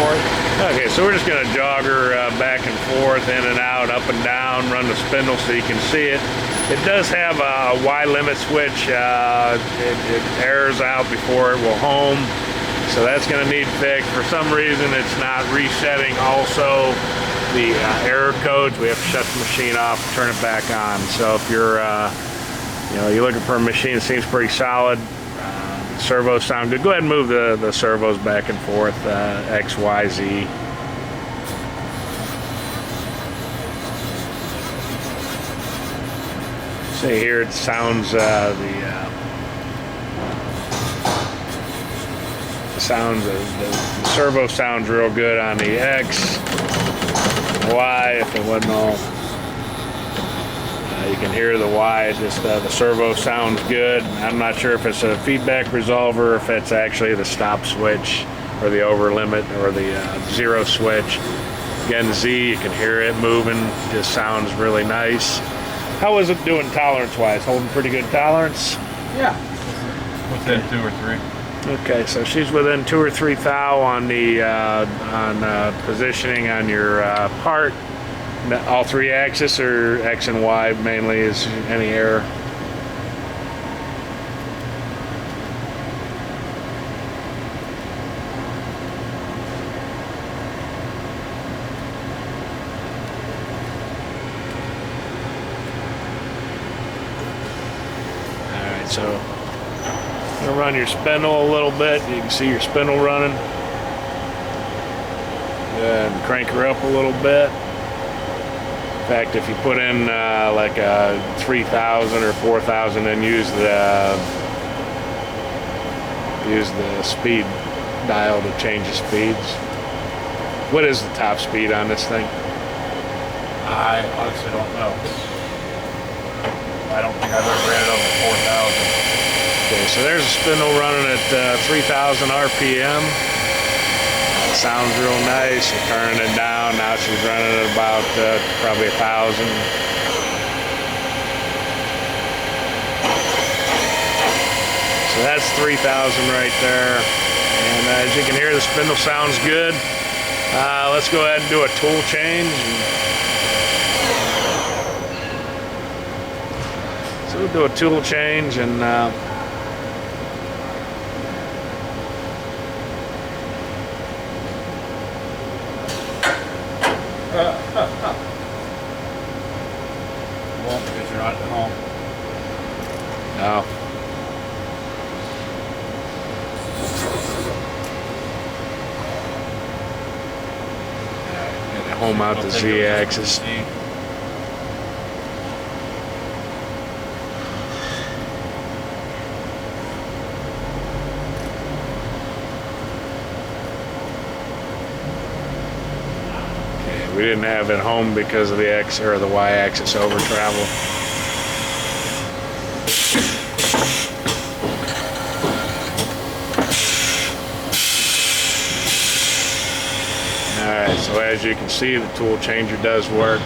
forth. Okay, so we're just going to jog her back and forth, in and out, up and down, run the spindle so you can see it. It does have a Y limit switch. It airs out before it will home, so that's going to need fixed. For some reason, it's not resetting also the error codes. We have to shut the machine off, turn it back on. So if you're you're looking for a machine that seems pretty solid, servos sound good, go ahead and move the servos back and forth, X, Y, Z. See here, it sounds the servo sounds real good on the X. Y, if it wasn't all, you can hear the Y. Just the servo sounds good. I'm not sure if it's a feedback resolver, if it's actually the stop switch or the over limit or the zero switch. Again, Z, you can hear it moving. Just sounds really nice. How is it doing tolerance-wise? Holding pretty good tolerance? Yeah, within 2 or 3. Okay, so she's within 2 or 3 thou on the positioning on your part. All 3 axis, or X and Y mainly, is any error? So I'm going to run your spindle a little bit. You can see your spindle running. And crank her up a little bit. In fact, if you put in like a 3,000 or 4,000 and use the speed dial to change the speeds. What is the top speed on this thing? I honestly don't know. I don't think I've ever ran it over 4,000. Okay, so there's a spindle running at 3,000 RPM. Sounds real nice. We're turning it down. Now she's running at about probably 1,000. So that's 3,000 right there. And as you can hear, the spindle sounds good. Let's go ahead and do a tool change. So we'll do a tool change and won't, because you're not at home. no. And home out the Z-axis. We didn't have it home because of the X or the Y-axis over travel. Alright, so as you can see, the tool changer does work.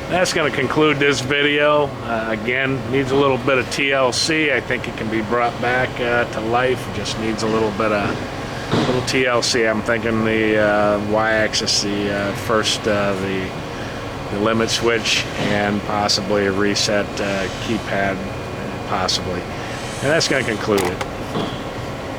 That's going to conclude this video. Again, needs a little bit of TLC. I think it can be brought back to life. It just needs a little bit of TLC. I'm thinking the Y-axis, the first the limit switch, and possibly a reset keypad, possibly. And that's going to conclude it.